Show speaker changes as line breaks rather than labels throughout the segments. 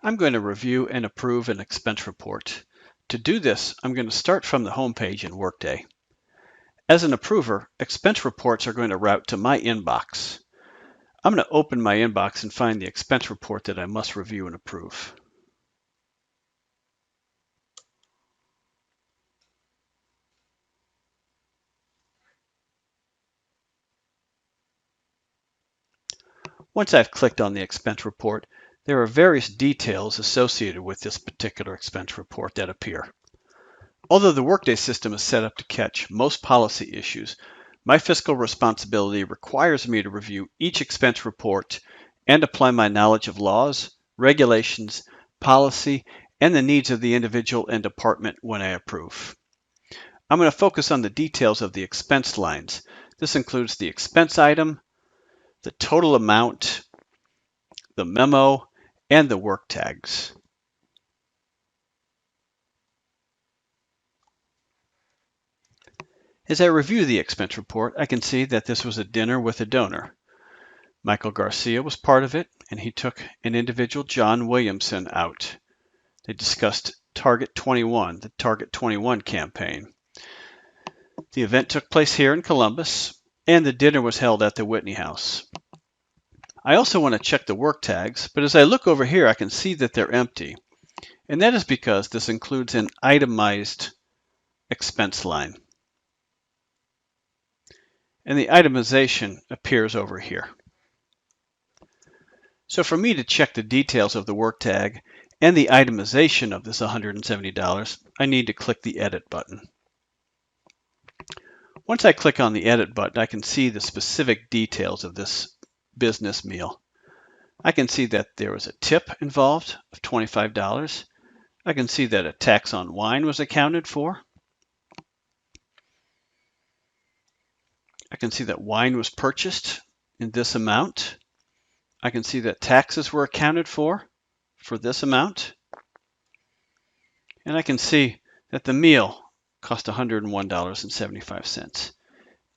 I'm going to review and approve an expense report. To do this, I'm going to start from the home page in Workday. As an approver, expense reports are going to route to my inbox. I'm going to open my inbox and find the expense report that I must review and approve. Once I've clicked on the expense report, there are various details associated with this particular expense report that appear. Although the Workday system is set up to catch most policy issues, my fiscal responsibility requires me to review each expense report and apply my knowledge of laws, regulations, policy, and the needs of the individual and department when I approve. I'm going to focus on the details of the expense lines. This includes the expense item, the total amount, the memo, and the work tags. As I review the expense report, I can see that this was a dinner with a donor. Michael Garcia was part of it, and he took an individual, John Williamson, out. They discussed Target 21, the Target 21 campaign. The event took place here in Columbus, and the dinner was held at the Whitney House. I also want to check the work tags, but as I look over here, I can see that they're empty. And that is because this includes an itemized expense line. And the itemization appears over here. So for me to check the details of the work tag and the itemization of this $170, I need to click the Edit button. Once I click on the Edit button, I can see the specific details of this business meal. I can see that there was a tip involved of $25. I can see that a tax on wine was accounted for. I can see that wine was purchased in this amount. I can see that taxes were accounted for this amount. And I can see that the meal cost $101.75.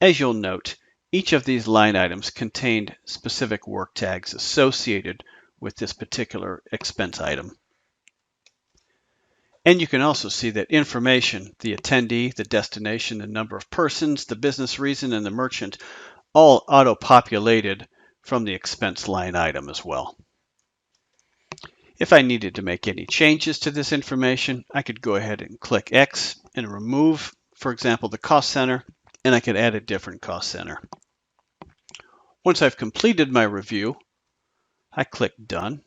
As you'll note, each of these line items contained specific work tags associated with this particular expense item. And you can also see that information, the attendee, the destination, the number of persons, the business reason, and the merchant, all auto-populated from the expense line item as well. If I needed to make any changes to this information, I could go ahead and click X and remove, for example, the cost center, and I could add a different cost center. Once I've completed my review, I click Done.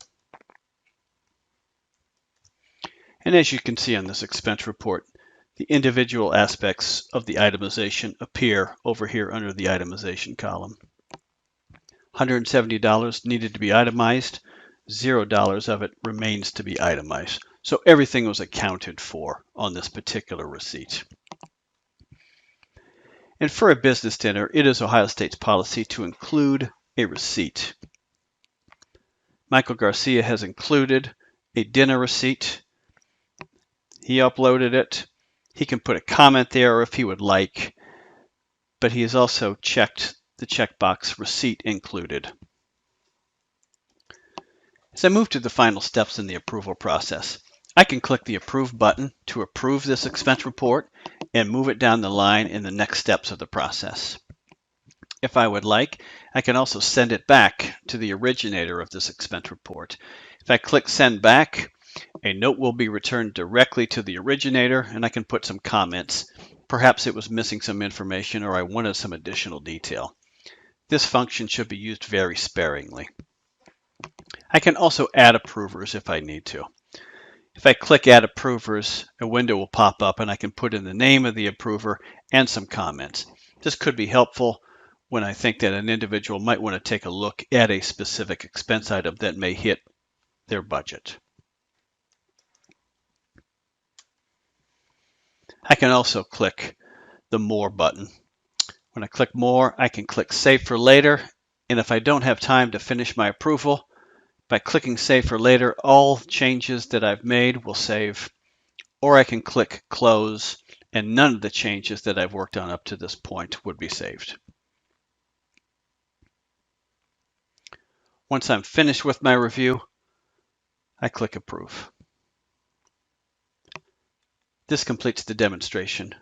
And as you can see on this expense report, the individual aspects of the itemization appear over here under the itemization column. $170 needed to be itemized. $0 of it remains to be itemized. So everything was accounted for on this particular receipt. And for a business dinner, it is Ohio State's policy to include a receipt. Michael Garcia has included a dinner receipt. He uploaded it. He can put a comment there if he would like, but he has also checked the checkbox receipt included. As I move to the final steps in the approval process, I can click the Approve button to approve this expense report and move it down the line in the next steps of the process. If I would like, I can also send it back to the originator of this expense report. If I click Send Back, a note will be returned directly to the originator, and I can put some comments. Perhaps it was missing some information or I wanted some additional detail. This function should be used very sparingly. I can also add approvers if I need to. If I click Add Approvers, a window will pop up and I can put in the name of the approver and some comments. This could be helpful when I think that an individual might want to take a look at a specific expense item that may hit their budget. I can also click the More button. When I click More, I can click Save for Later, and if I don't have time to finish my approval, by clicking Save for Later, all changes that I've made will save, or I can click Close, and none of the changes that I've worked on up to this point would be saved. Once I'm finished with my review, I click Approve. This completes the demonstration.